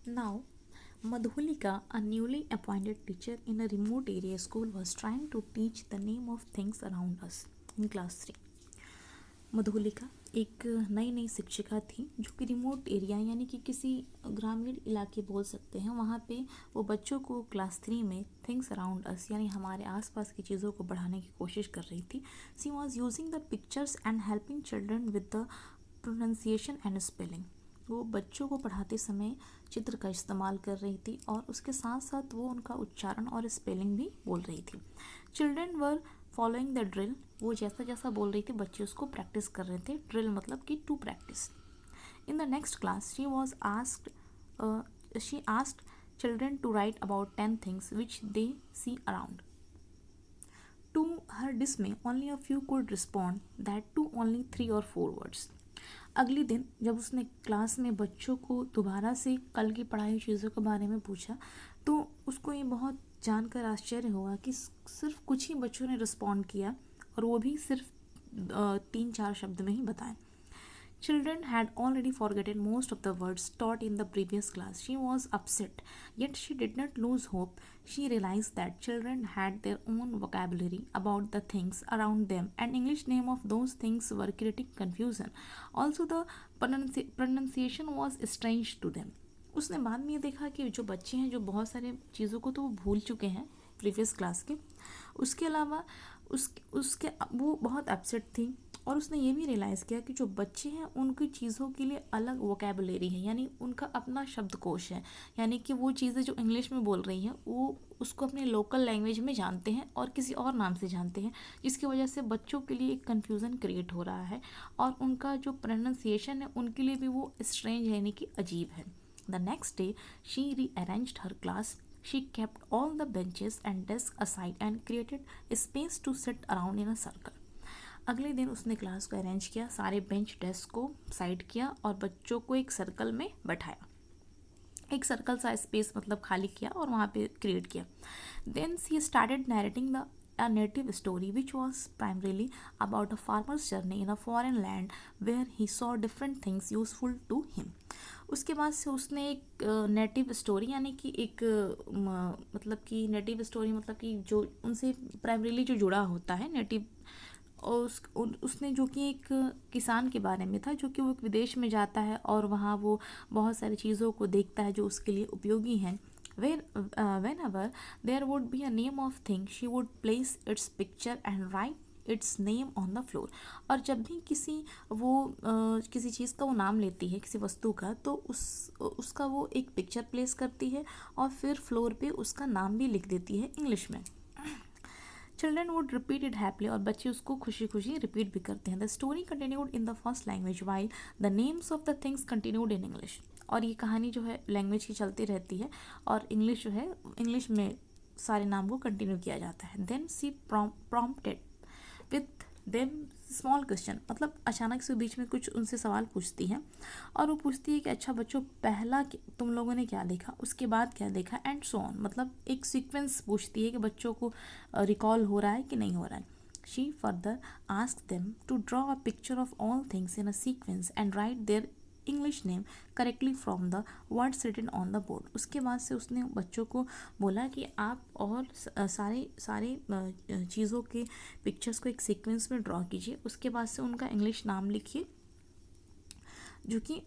Now, Madhulika, a newly appointed teacher in a remote area school, was trying to teach the name of things around us in class 3. Madhulika एक नई नई शिक्षिका थी जो कि remote area यानी कि किसी ग्रामीण इलाके बोल सकते हैं, वहाँ पे वो बच्चों को क्लास 3 में थिंग्स अराउंड अस यानी हमारे आसपास की चीज़ों को बढ़ाने की कोशिश कर रही थी. She was using the pictures and helping children with the pronunciation and spelling. वो बच्चों को पढ़ाते समय चित्र का इस्तेमाल कर रही थी और उसके साथ साथ वो उनका उच्चारण और स्पेलिंग भी बोल रही थी. Children were following the drill. वो जैसा जैसा बोल रही थी बच्चे उसको प्रैक्टिस कर रहे थे. ड्रिल मतलब कि to practice. In the next class she asked children to write about 10 things which they see around. To her dismay, only a few could respond, that to only 3 or 4 words. अगले दिन जब उसने class में बच्चों को दोबारा से कल की पढ़ाई चीज़ों के बारे में पूछा तो उसको ये बहुत जानकर आश्चर्य हुआ कि सिर्फ कुछ ही बच्चों ने रिस्पॉन्ड किया और वो भी सिर्फ 3-4 शब्द में ही बताएं. Children had already forgotten most of the words taught in the previous class. She was upset, yet she did not lose hope. She realized that children had their own vocabulary about the things around them, and English name of those things were creating confusion. Also, the pronunciation was strange to them. उसने बाद में ये देखा कि जो बच्चे हैं जो बहुत सारे चीज़ों को तो वो भूल चुके हैं प्रीवियस क्लास के, उसके अलावा उसके वो बहुत अपसेट थी. और उसने ये भी रियलाइज़ किया कि जो बच्चे हैं उनकी चीज़ों के लिए अलग वोकेबुलरी है यानी उनका अपना शब्दकोश है. यानी कि वो चीज़ें जो इंग्लिश में बोल रही हैं वो उसको अपने लोकल लैंग्वेज में जानते हैं और किसी और नाम से जानते हैं, जिसकी वजह से बच्चों के लिए एक कन्फ्यूज़न क्रिएट हो रहा है और उनका जो प्रोनाउंसिएशन है उनके लिए भी वो स्ट्रेंज यानी कि अजीब है. The next day she rearranged her class. She kept all the benches and desks aside and created a space to sit around in a circle. अगले दिन उसने क्लास को अरेंज किया, सारे बेंच डेस्क को साइड किया और बच्चों को एक सर्कल में बैठाया. एक सर्कल सा स्पेस मतलब खाली किया और वहाँ पे क्रिएट किया. Then she started narrating the a native story which was primarily about a farmer's journey in a foreign land where he saw different things useful to him. उसके बाद से उसने एक नेटिव स्टोरी यानी कि एक मतलब कि नेटिव स्टोरी मतलब कि जो उनसे प्राइमरीली जो जुड़ा होता है नेटिव, और उसने जो कि एक किसान के बारे में था जो कि वो एक विदेश में जाता है और वहाँ वो बहुत सारी चीज़ों को देखता है जो उसके लिए उपयोगी हैं. Whenever there would be a name of thing, she would place its picture and write its name on the floor. और जब भी किसी चीज़ का वो नाम लेती है किसी वस्तु का तो उसका वो एक पिक्चर प्लेस करती है और फिर फ्लोर पे उसका नाम भी लिख देती है इंग्लिश में. Children would repeat it happily. और बच्चे उसको खुशी खुशी रिपीट भी करते हैं. The story continued in the first language while the names of the things continued in English. और ये कहानी जो है लैंग्वेज की चलती रहती है और इंग्लिश जो है इंग्लिश में सारे नाम को कंटिन्यू किया जाता है. Then she prompted with them small question. मतलब अचानक से बीच में कुछ उनसे सवाल पूछती है और वो पूछती है कि अच्छा बच्चों पहला तुम लोगों ने क्या देखा, उसके बाद क्या देखा एंड सो ऑन. मतलब एक सीक्वेंस पूछती है कि बच्चों को रिकॉल हो रहा है कि नहीं हो रहा है. She further asked them to draw a picture of all things in a sequence and write their English name correctly from the words written on the board. उसके बाद से उसने बच्चों को बोला कि आप और सारे चीज़ों के पिक्चर्स को एक सीक्वेंस में ड्रॉ कीजिए. उसके बाद से उनका इंग्लिश नाम लिखिए जो कि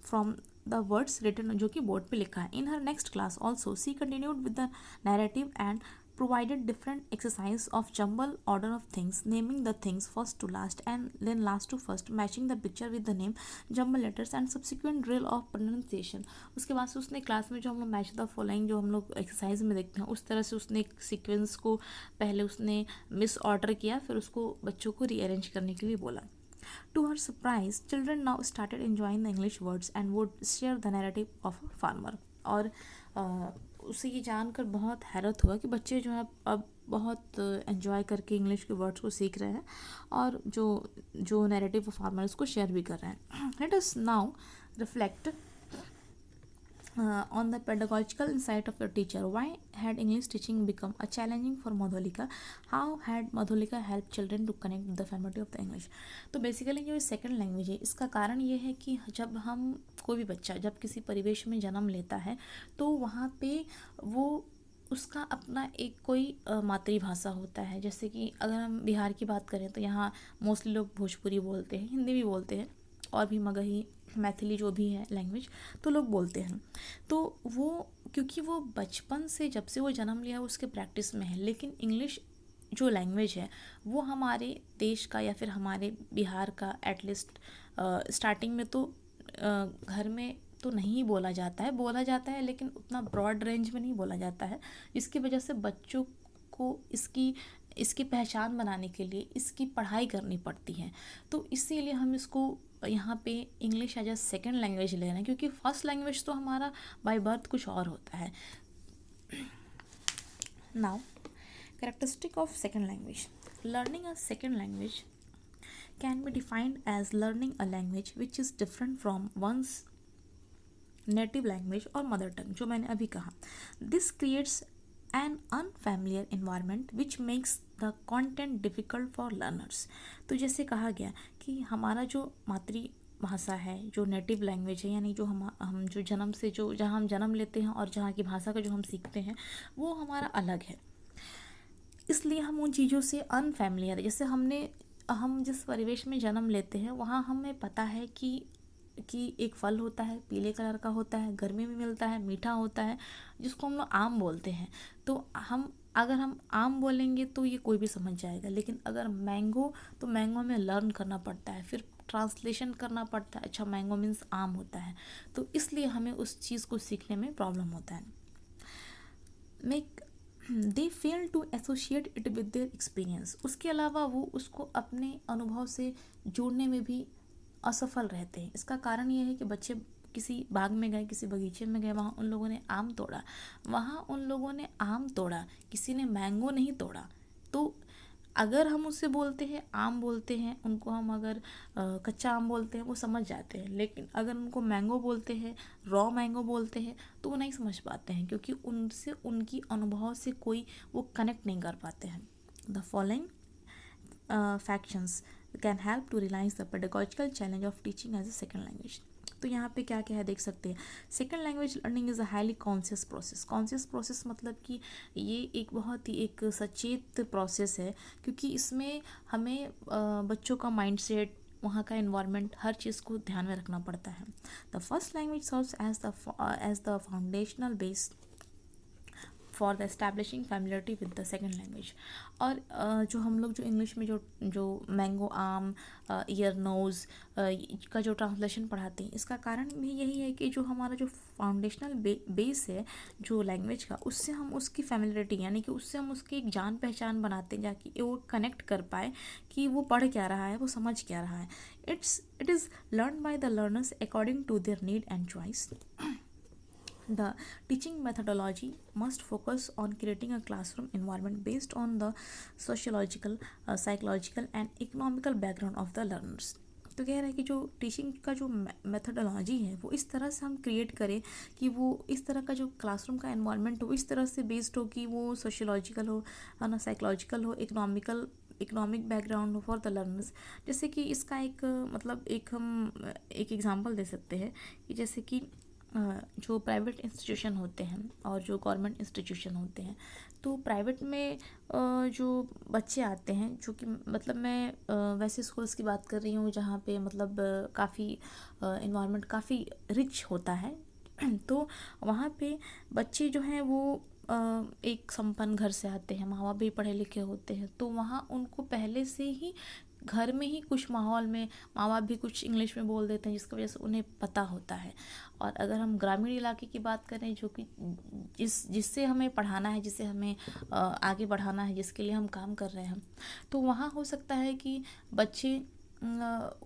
फ्रॉम द वर्ड्स रिटन जो कि बोर्ड पे लिखा है. In her next class also she continued with the narrative and provided different exercise of jumble order of things, naming the things first to last and then last to first, matching the picture with the name, jumble letters and subsequent drill of pronunciation. उसके बाद से उसने class में जो हम लोग match the following जो हम लोग एक्सरसाइज में देखते हैं उस तरह से उसने एक सीक्वेंस को पहले उसने मिस ऑर्डर किया, फिर उसको बच्चों को रीअरेंज करने के लिए बोला. To her surprise, children now started enjoying the English words and would share the narrative of a farmer. और उसे ये जानकर बहुत हैरत हुआ कि बच्चे जो है अब बहुत एंजॉय करके इंग्लिश के वर्ड्स को सीख रहे हैं और जो नैरेटिव फार्मर उसको शेयर भी कर रहे हैं. Let us now reflect on the pedagogical insight of your teacher. Why had English teaching become a challenging for Madhulika? How had Madhulika helped children to connect with the family of the English? तो basically जो second language है इसका कारण ये है कि जब हम कोई भी बच्चा जब किसी परिवेश में जन्म लेता है तो वहाँ पे वो उसका अपना एक कोई मातृभाषा होता है। जैसे कि अगर हम बिहार की बात करें तो यहाँ मोस्टली लोग भोजपुरी बोलते हैं, हिंदी भी बोलते हैं और भी मगही मैथिली जो भी है लैंग्वेज तो लोग बोलते हैं। तो वो क्योंकि वो बचपन से जब से वो जन्म लिया उसके प्रैक्टिस में है, लेकिन इंग्लिश जो लैंग्वेज है वो हमारे देश का या फिर हमारे बिहार का एटलीस्ट स्टार्टिंग में तो घर में तो नहीं बोला जाता है लेकिन उतना ब्रॉड रेंज में नहीं बोला जाता है, जिसकी वजह से बच्चों को इसकी पहचान बनाने के लिए इसकी पढ़ाई करनी पड़ती है। तो इसीलिए हम इसको यहाँ पे English as a second language ले रहे हैं, क्योंकि फर्स्ट लैंग्वेज तो हमारा बाय बर्थ कुछ और होता है। Now characteristic of second language. Learning a second language can be defined as learning a language which is different from one's native language और मदर टंग, जो मैंने अभी कहा। This creates an unfamiliar environment which makes the content difficult for learners. तो जैसे कहा गया कि हमारा जो मातृभाषा है, जो नेटिव लैंग्वेज है, यानी जो हम जो जन्म से जो जहाँ हम जन्म लेते हैं और जहाँ की भाषा का जो हम सीखते हैं वो हमारा अलग है, इसलिए हम उन चीज़ों से अनफैमिलियर है। जैसे हम जिस परिवेश में जन्म लेते हैं वहाँ हमें पता है कि एक फल होता है, पीले कलर का होता है, गर्मी में मिलता है, मीठा होता है, जिसको हम लोग आम बोलते हैं। तो अगर हम आम बोलेंगे तो ये कोई भी समझ जाएगा, लेकिन अगर मैंगो तो मैंगो में लर्न करना पड़ता है, फिर ट्रांसलेशन करना पड़ता है, अच्छा मैंगो मीन्स आम होता है, तो इसलिए हमें उस चीज़ को सीखने में प्रॉब्लम होता है। They fail to associate it with their experience. उसके अलावा वो उसको अपने अनुभव से जोड़ने में भी असफल रहते हैं। इसका कारण ये है कि बच्चे किसी बाग में गए, किसी बगीचे में गए, वहाँ उन लोगों ने आम तोड़ा, किसी ने मैंगो नहीं तोड़ा। तो अगर हम उससे बोलते हैं आम बोलते हैं, उनको हम अगर कच्चा आम बोलते हैं वो समझ जाते हैं, लेकिन अगर उनको मैंगो बोलते हैं, रॉ मैंगो बोलते हैं तो वो नहीं समझ पाते हैं, क्योंकि उनसे उनकी अनुभव से कोई वो कनेक्ट नहीं कर पाते हैं। The following factions can help to realize the pedagogical challenge of teaching as a second language। तो यहाँ पे क्या क्या है देख सकते हैं। Second language learning is a highly conscious process. Conscious process मतलब कि ये एक बहुत ही एक सचेत प्रोसेस है, क्योंकि इसमें हमें बच्चों का माइंडसेट, वहाँ का इन्वायरमेंट, हर चीज़ को ध्यान में रखना पड़ता है। The first language serves as the foundational base for the establishing familiarity with the second language. और जो हम लोग जो इंग्लिश में जो मैंगो, आम, ईयर, नोज़ का जो ट्रांसलेशन पढ़ाते हैं, इसका कारण भी यही है कि जो हमारा जो फाउंडेशनल बेस है जो लैंग्वेज का, उससे हम उसकी फैमिलियरिटी यानी कि उससे हम उसकी एक जान पहचान बनाते हैं, जाकि वो कनेक्ट कर पाए कि वो पढ़ क्या रहा है, वो समझ क्या रहा है। It is learn by the learners according to their need and choice. The teaching methodology must focus on creating a classroom environment based on the sociological, psychological and economical background of the learners। तो कह रहा है कि जो teaching का जो methodology है वो इस तरह से हम क्रिएट करें कि वो इस तरह का जो क्लासरूम का एनवायरनमेंट हो इस तरह से बेस्ड हो कि वो सोशियोलॉजिकल हो, है ना, साइकोलॉजिकल हो, इकोनॉमिक बैकग्राउंड हो फॉर द लर्नर्स। जैसे कि इसका हम एक एग्जांपल दे सकते हैं कि जैसे कि जो प्राइवेट इंस्टीट्यूशन होते हैं और जो गवर्नमेंट इंस्टीट्यूशन होते हैं, तो प्राइवेट में जो बच्चे आते हैं, जो कि मतलब मैं वैसे स्कूल्स की बात कर रही हूँ जहाँ पे मतलब काफ़ी इन्वायरमेंट काफ़ी रिच होता है, तो वहाँ पे बच्चे जो हैं वो एक संपन्न घर से आते हैं, माँ बाप भी पढ़े लिखे होते हैं, तो वहाँ उनको पहले से ही घर में ही कुछ माहौल में माँ बाप भी कुछ इंग्लिश में बोल देते हैं, जिसकी वजह से उन्हें पता होता है। और अगर हम ग्रामीण इलाके की बात करें, जो कि जिससे हमें पढ़ाना है, जिसे हमें आगे बढ़ाना है, जिसके लिए हम काम कर रहे हैं, तो वहाँ हो सकता है कि बच्चे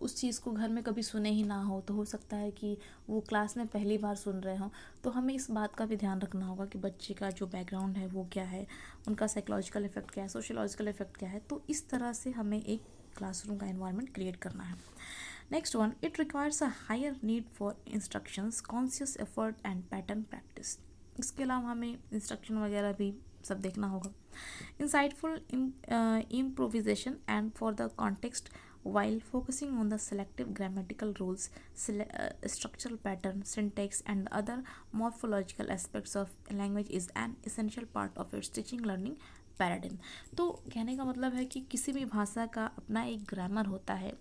उस चीज़ को घर में कभी सुने ही ना हो, तो हो सकता है कि वो क्लास में पहली बार सुन रहे हों। तो हमें इस बात का भी ध्यान रखना होगा कि बच्चे का जो बैकग्राउंड है वो क्या है, उनका साइकोलॉजिकल इफेक्ट क्या है, सोशियोलॉजिकल इफेक्ट क्या है। तो इस तरह से हमें एक क्लासरूम का एनवायरनमेंट क्रिएट करना है। Next one, it requires a higher need for instructions, conscious effort and pattern practice. इसके अलावा हमें इंस्ट्रक्शन वगैरह भी सब देखना होगा। Insightful improvisation and for the context while focusing on the selective grammatical rules, structural pattern, syntax and other morphological aspects of language is an essential part of its teaching learning paradigm। तो कहने का मतलब है कि किसी भी भाषा का अपना एक ग्रामर होता है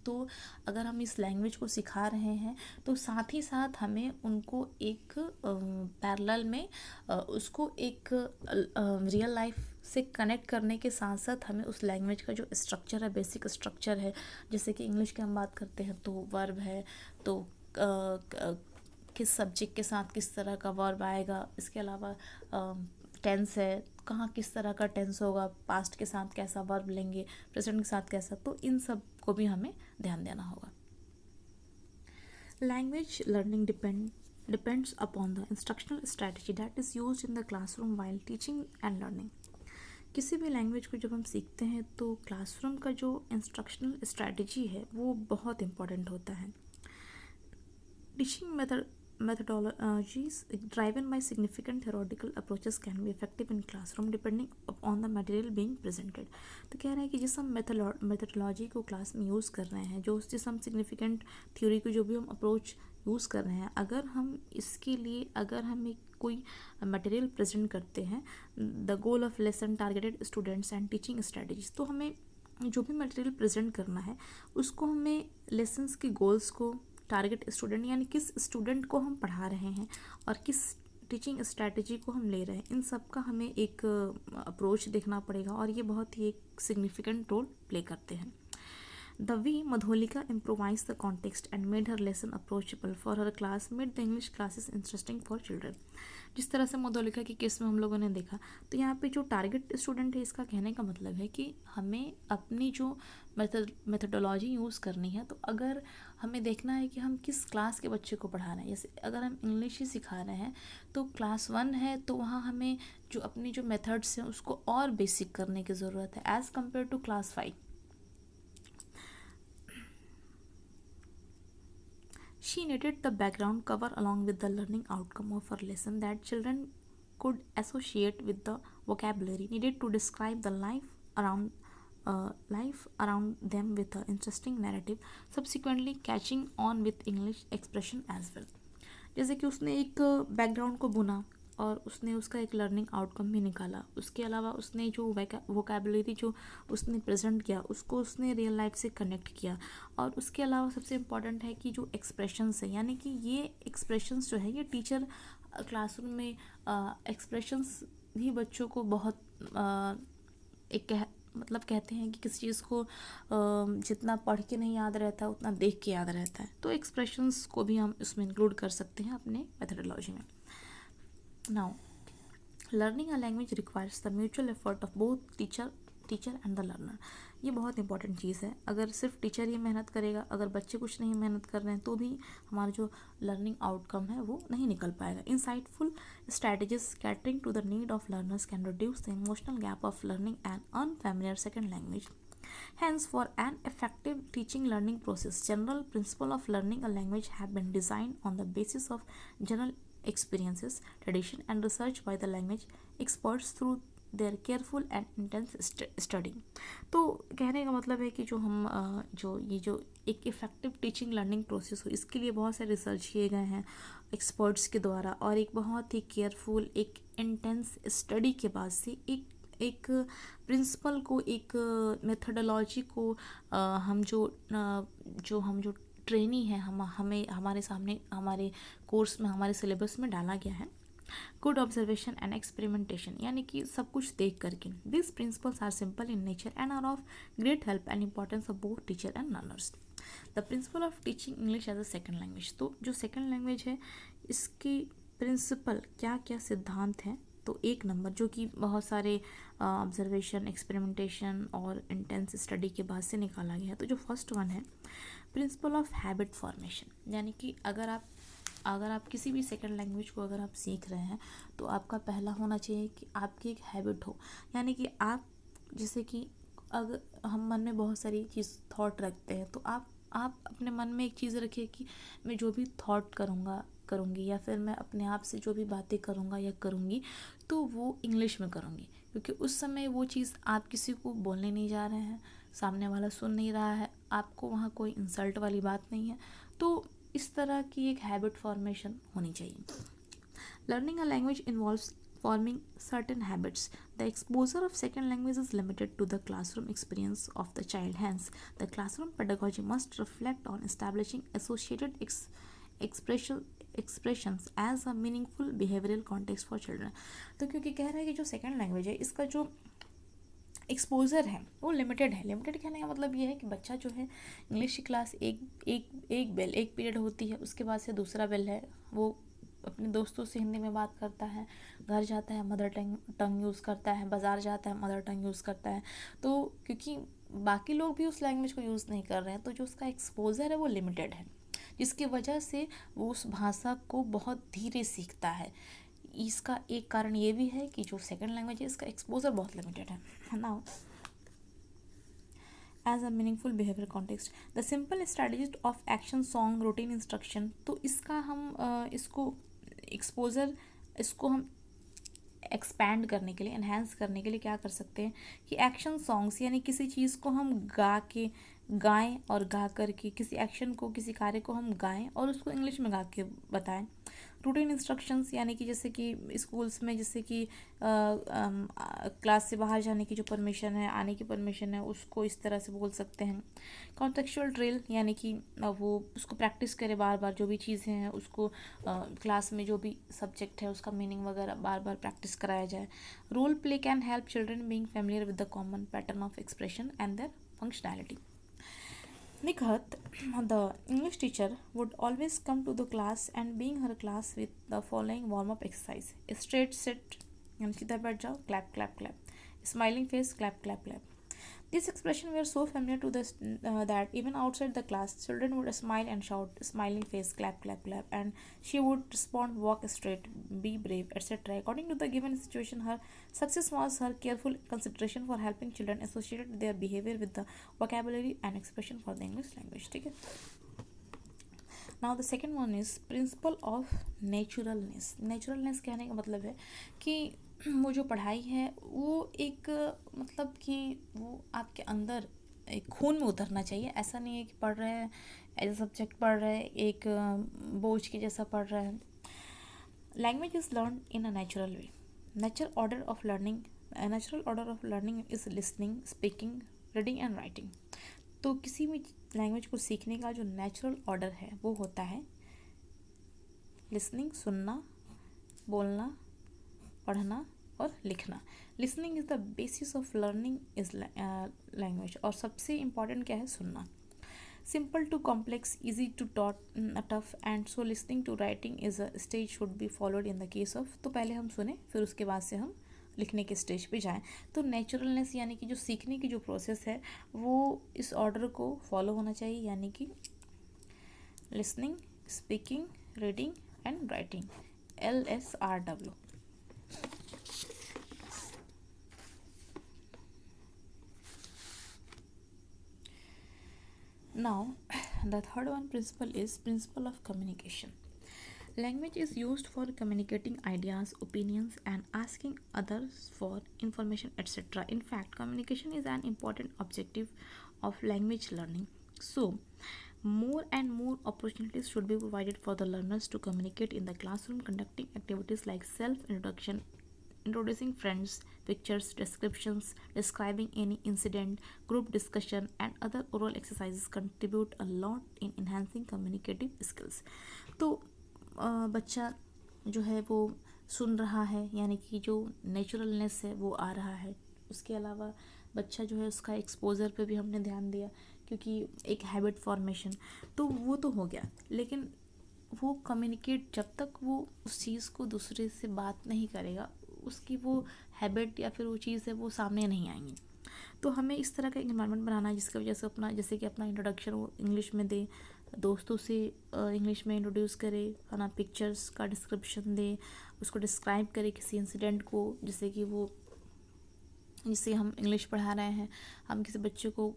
तो अगर हम इस लैंग्वेज को सिखा रहे हैं तो साथ ही साथ हमें उनको एक पैरेलल में उसको एक रियल लाइफ से कनेक्ट करने के साथ साथ हमें उस लैंग्वेज का जो स्ट्रक्चर है, बेसिक स्ट्रक्चर है, जैसे कि इंग्लिश की हम बात करते हैं तो वर्ब है, तो किस सब्जेक्ट के साथ किस तरह का वर्ब आएगा, इसके अलावा टेंस है, कहाँ किस तरह का टेंस होगा, पास्ट के साथ कैसा वर्ब लेंगे, प्रेजेंट के साथ कैसा, तो इन सब को भी हमें ध्यान देना होगा। Language learning depends upon the instructional strategy that is used in the classroom while teaching and learning। किसी भी लैंग्वेज को जब हम सीखते हैं तो क्लासरूम का जो इंस्ट्रक्शनल स्ट्रैटेजी है वो बहुत इम्पॉर्टेंट होता है। Teaching methodologies driven by significant theoretical approaches can be effective in classroom depending on the material being presented। तो कह रहे हैं कि जिस हम मेथडोलॉजी को क्लास में यूज़ कर रहे हैं, जिस हम सिग्निफिकेंट थ्योरी को जो भी हम अप्रोच यूज़ कर रहे हैं, अगर हम इसके लिए अगर हम एक कोई मटेरियल प्रेजेंट करते हैं, the goal of lesson targeted students and teaching strategies, तो हमें जो भी मटेरियल प्रेजेंट करना है उसको हमें लेसन्स के गोल्स को, टारगेट स्टूडेंट यानी किस स्टूडेंट को हम पढ़ा रहे हैं और किस टीचिंग स्ट्रैटेजी को हम ले रहे हैं, इन सब का हमें एक अप्रोच देखना पड़ेगा और ये बहुत ही एक सिग्निफिकेंट रोल प्ले करते हैं। The way Madhulika improvised the context and made her lesson approachable for her class made the English classes interesting for children। जिस तरह से मधुलिका के केस में हम लोगों ने देखा, तो यहाँ पे जो टारगेट स्टूडेंट है, इसका कहने का मतलब है कि हमें अपनी जो मेथडोलॉजी यूज़ करनी है, तो अगर हमें देखना है कि हम किस क्लास के बच्चे को पढ़ा रहे हैं, जैसे अगर हम इंग्लिश ही सिखा रहे हैं तो क्लास 1 है, तो वहाँ हमें जो अपनी जो मेथड्स हैं उसको और बेसिक करने की ज़रूरत है as compare to class 5। She knitted the background cover along with the learning outcome of her lesson that children could associate with the vocabulary needed to describe the life around them with an interesting narrative, subsequently catching on with English expression as well। जैसे कि उसने एक background को बुना और उसने उसका एक लर्निंग आउटकम भी निकाला, उसके अलावा उसने जो वोकेबलरी जो उसने प्रेजेंट किया उसको उसने रियल लाइफ से कनेक्ट किया, और उसके अलावा सबसे इम्पॉर्टेंट है कि जो एक्सप्रेशंस है, यानी कि ये एक्सप्रेशंस जो है ये टीचर क्लासरूम में एक्सप्रेशंस भी बच्चों को बहुत मतलब कहते हैं कि किसी चीज़ को जितना पढ़ के नहीं याद रहता उतना देख के याद रहता है, तो एक्सप्रेशंस को भी हम इसमें इंक्लूड कर सकते हैं अपने मेथडोलॉजी में। Now, learning a language requires the mutual effort of both teacher and the learner। ये बहुत इंपॉर्टेंट चीज़ है। अगर सिर्फ टीचर ही मेहनत करेगा, अगर बच्चे कुछ नहीं मेहनत कर रहे हैं, तो भी हमारा जो लर्निंग आउटकम है वो नहीं निकल पाएगा। Insightful strategies catering to the need of learners can reduce the emotional gap of learning an unfamiliar second language. Hence, for an effective teaching learning process, general principles of learning a language have been designed on the basis of general experiences, tradition and research by the language experts through their careful and intense study। तो कहने का मतलब है कि जो हम जो एक इफ़ेक्टिव टीचिंग लर्निंग प्रोसेस हो, इसके लिए बहुत सारे रिसर्च किए गए हैं एक्सपर्ट्स के द्वारा, और एक बहुत ही केयरफुल एक इंटेंस स्टडी के बाद से एक प्रिंसिपल को, एक मेथडोलॉजी को हम जो ट्रेनी है हमें हमारे सामने हमारे कोर्स में, हमारे सिलेबस में डाला गया है। गुड ऑब्जर्वेशन एंड एक्सपेरिमेंटेशन, यानी कि सब कुछ देख करके। This principles are simple in nature and are of great help and importance of both teacher and learners. The principle of teaching English as a second language, तो जो second language है इसकी प्रिंसिपल क्या क्या सिद्धांत हैं, तो एक नंबर जो कि बहुत सारे ऑब्जर्वेशन, एक्सपेरिमेंटेशन और इंटेंस स्टडी के बाद से निकाला गया है। तो जो फर्स्ट वन है प्रिंसिपल ऑफ हैबिट फॉर्मेशन, यानी कि अगर आप किसी भी सेकंड लैंग्वेज को अगर आप सीख रहे हैं तो आपका पहला होना चाहिए कि आपकी एक हैबिट हो, यानी कि आप जैसे कि अगर हम मन में बहुत सारी चीज़ थॉट रखते हैं तो आप आप अपने मन में एक चीज़ रखिए कि मैं जो भी थॉट करूँगी या फिर मैं अपने आप से जो भी बातें करूँगा या करूँगी तो वो इंग्लिश में करूँगी, क्योंकि उस समय वो चीज़ आप किसी को बोलने नहीं जा रहे हैं, सामने वाला सुन नहीं रहा है, आपको वहाँ कोई इंसल्ट वाली बात नहीं है। तो इस तरह की एक हैबिट फॉर्मेशन होनी चाहिए। Learning a language involves forming certain habits. The exposure of second language is limited to the classroom experience of the child. Hence, the classroom pedagogy must reflect on establishing associated expression expressions as a meaningful behavioral context for children. तो क्योंकि कह रहा है कि जो second language है इसका जो एक्सपोज़र है वो लिमिटेड है। लिमिटेड कहने का मतलब ये है कि बच्चा जो है इंग्लिश की क्लास एक पीरियड होती है, उसके बाद से दूसरा बेल है, वो अपने दोस्तों से हिंदी में बात करता है, घर जाता है मदर टंग यूज़ करता है, बाज़ार जाता है मदर टंग यूज़ करता है। तो क्योंकि बाकी लोग भी उस लैंग्वेज को यूज़ नहीं कर रहे हैं तो जो उसका एक्सपोज़र है वो लिमिटेड है, जिसकी वजह से वो उस भाषा को बहुत धीरे सीखता है। इसका एक कारण ये भी है कि जो सेकेंड लैंग्वेज है इसका एक्सपोज़र बहुत लिमिटेड है ना। As a meaningful behaviour context the simple strategies of action song routine instruction, तो इसका हम इसको एक्सपोज़र इसको हम एक्सपैंड करने के लिए, एनहेंस करने के लिए क्या कर सकते हैं कि एक्शन सॉन्ग्स यानी किसी चीज़ को हम गाएं और गा करके किसी एक्शन को, किसी कार्य को हम गाएं और उसको इंग्लिश में गा के बताएं। रूटीन इंस्ट्रक्शंस यानी कि जैसे कि स्कूल्स में जैसे कि क्लास से बाहर जाने की जो परमिशन है, आने की परमिशन है, उसको इस तरह से बोल सकते हैं। कॉन्टेक्चुअल ड्रिल यानी कि वो उसको प्रैक्टिस करे बार बार, जो भी चीज़ें हैं उसको क्लास में जो भी सब्जेक्ट है उसका मीनिंग वगैरह बार बार प्रैक्टिस कराया जाए। Role play can help children being familiar with the common pattern of expression and their functionality. Nikhat, the English teacher, would always come to the class and being her class with the following warm-up exercise. Straight sit, यानी सीधा बैठ जाओ, clap, clap, clap. Smiling face, clap, clap, clap. These expressions were so familiar to this that even outside the class, children would smile and shout, smiling face, clap, clap, clap, and she would respond, walk straight, be brave, etc. According to the given situation, her success was her careful consideration for helping children associate their behavior with the vocabulary and expression for the English language. ठीक है? Now the second one is principle of naturalness. Naturalness कहने का मतलब है कि वो जो पढ़ाई है वो एक मतलब कि वो आपके अंदर एक खून में उतरना चाहिए। ऐसा नहीं है कि पढ़ रहे हैं एज अ सब्जेक्ट पढ़ रहे हैं, एक बोझ के जैसा पढ़ रहे हैं। Language is learn in a natural way. Natural order of learning is listening, speaking, reading and writing. तो किसी भी लैंग्वेज को सीखने का जो नेचुरल ऑर्डर है वो होता है लिसनिंग, सुनना, बोलना, पढ़ना और लिखना। Listening is the basis of learning is language. और सबसे इम्पॉर्टेंट क्या है? सुनना। Simple to complex, easy to tough and so listening to writing is a stage should be followed in the case of. तो पहले हम सुने फिर उसके बाद से हम लिखने के स्टेज पे जाएं। तो नेचुरलनेस यानी कि जो सीखने की जो प्रोसेस है वो इस ऑर्डर को फॉलो होना चाहिए, यानी कि listening, speaking, reading and writing, LSRW। Now, the third one principle is principle of communication. Language is used for communicating ideas, opinions, and asking others for information, etc. In fact, communication is an important objective of language learning. So, more and more opportunities should be provided for the learners to communicate in the classroom, conducting activities like self-introduction, introducing friends, pictures, descriptions, describing any incident, group discussion, and other oral exercises contribute a lot in enhancing communicative skills. तो बच्चा जो है वो सुन रहा है, यानी कि जो नेचुरलनेस है वो आ रहा है। उसके अलावा बच्चा जो है उसका एक्सपोज़र पे भी हमने ध्यान दिया, क्योंकि एक हैबिट फॉर्मेशन तो वो तो हो गया, लेकिन वो कम्युनिकेट जब तक वो उस चीज़ को दूसरे से बात नहीं करेगा, उसकी वो हैबिट या फिर वो चीज़ है वो सामने नहीं आएंगी। तो हमें इस तरह का इन्वायरमेंट बनाना है जिसकी वजह से अपना, जैसे कि अपना इंट्रोडक्शन वो इंग्लिश में दे, दोस्तों से इंग्लिश में इंट्रोड्यूस करे, है ना, पिक्चर्स का डिस्क्रिप्शन दे, उसको डिस्क्राइब करे किसी इंसिडेंट को, जैसे कि वो जिससे हम इंग्लिश पढ़ा रहे हैं, हम किसी बच्चे को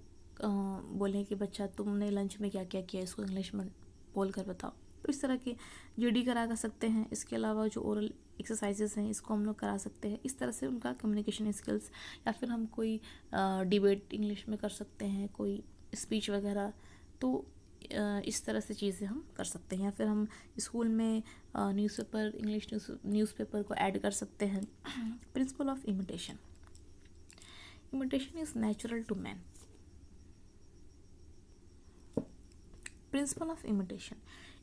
बोलें कि बच्चा तुमने लंच में क्या क्या किया, इसको इंग्लिश में बोल कर बताओ। तो इस तरह के जीडी करा सकते हैं। इसके अलावा जो ओरल एक्सरसाइजेस हैं इसको हम लोग करा सकते हैं। इस तरह से उनका कम्युनिकेशन स्किल्स, या फिर हम कोई डिबेट इंग्लिश में कर सकते हैं, कोई स्पीच वगैरह, तो इस तरह से चीज़ें हम कर सकते हैं। या फिर हम स्कूल में न्यूज़पेपर, इंग्लिश न्यूज़पेपर को ऐड कर सकते हैं। Principle of imitation. Imitation is natural to man. Principle of imitation.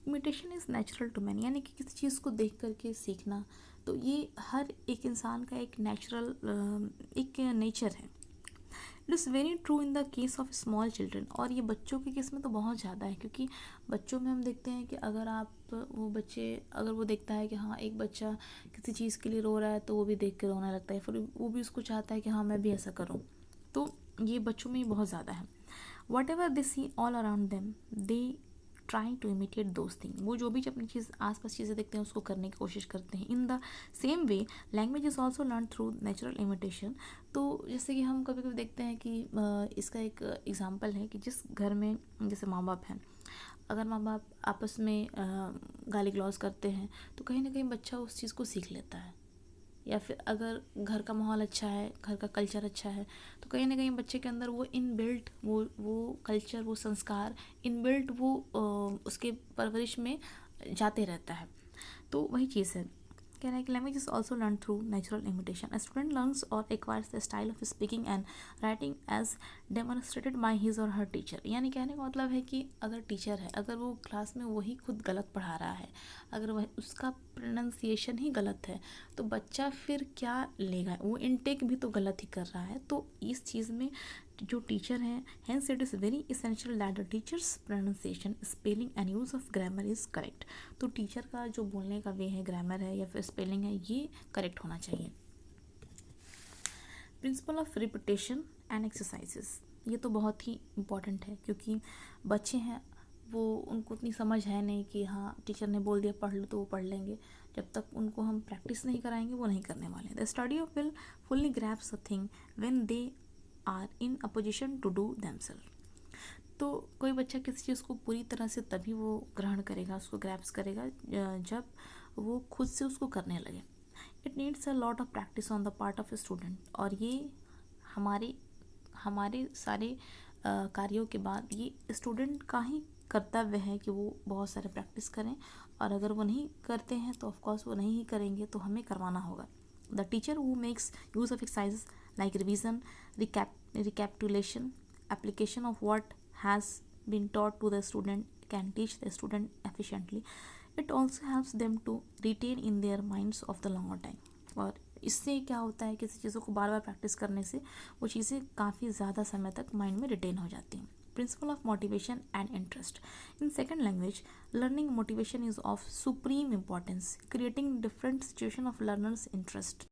Imitation is natural to man, यानी कि किसी चीज़ को देख करके सीखना, तो ये हर एक इंसान का एक नेचुरल एक नेचर है। It is very true in the case of small children. और ये बच्चों के केस में तो बहुत ज़्यादा है, क्योंकि बच्चों में हम देखते हैं कि अगर अगर वो देखता है कि हाँ एक बच्चा किसी चीज़ के लिए रो रहा है, तो वो भी देख के रोने लगता है, फिर वो भी उसको चाहता है कि हाँ मैं भी ऐसा करूँ। तो ये बच्चों में ही बहुत ज़्यादा है। Whatever they see all around them, they trying to imitate those thing. वो जो भी अपनी चीज़ आसपास चीज़ें देखते हैं उसको करने की कोशिश करते हैं। In the same way language is also learn through natural imitation. तो जैसे कि हम कभी कभी देखते हैं कि इसका एक एग्जांपल है कि जिस घर में जैसे माँ बाप हैं, अगर माँ बाप आपस में गाली गलौज करते हैं, तो कहीं ना कहीं बच्चा उस चीज़ को सीख लेता है। या फिर अगर घर का माहौल अच्छा है, घर का कल्चर अच्छा है, तो कहीं ना कहीं बच्चे के अंदर वो इनबिल्ट वो कल्चर, वो संस्कार इनबिल्ट वो उसके परवरिश में जाते रहता है। तो वही चीज़ है। कह रहा है कि language is also learn through natural imitation. A student learns or acquires the style of speaking and writing as demonstrated by his or her teacher। यानी कहने का मतलब है कि अगर टीचर है, अगर वो क्लास में वही खुद गलत पढ़ा रहा है, अगर वह उसका प्रोनाउंसिएशन ही गलत है, तो बच्चा फिर क्या लेगा, वो इनटेक भी तो गलत ही कर रहा है। तो इस चीज़ में जो टीचर हैं, hence it is very essential that the teacher's pronunciation, spelling and use of grammar is correct। तो टीचर का जो बोलने का वे है, ग्रामर है या फिर स्पेलिंग है, ये करेक्ट होना चाहिए। Principle of repetition and exercises. ये तो बहुत ही इम्पॉर्टेंट है, क्योंकि बच्चे हैं वो उनको उतनी समझ है नहीं कि हाँ टीचर ने बोल दिया पढ़ लो तो वो पढ़ लेंगे। जब तक उनको हम प्रैक्टिस नहीं कराएंगे वो नहीं करने वाले। The study of will fully grasps a thing when they are in a position to do themselves. तो कोई बच्चा किसी चीज़ को पूरी तरह से तभी वो ग्रहण करेगा, उसको ग्रैप्स करेगा, जब वो खुद से उसको करने लगे। It needs a lot of practice on the part of a student. और ये हमारे सारे कार्यों के बाद ये स्टूडेंट का ही कर्तव्य है कि वो बहुत सारे प्रैक्टिस करें। और अगर वो नहीं करते हैं तो ऑफकोर्स वो नहीं ही करेंगे, तो हमें करवाना होगा। The teacher who makes use of exercises like revision, recapitulation, application of what has been taught to the student can teach the student efficiently. It also helps them to retain in their minds of the longer time। और इससे क्या होता है, किसी चीज़ों को बार बार practice करने से वो चीज़ें काफ़ी ज़्यादा समय तक माइंड में रिटेन हो जाती हैं। Principle of motivation and interest. In second language learning motivation is of supreme importance, creating different situation of learners interest.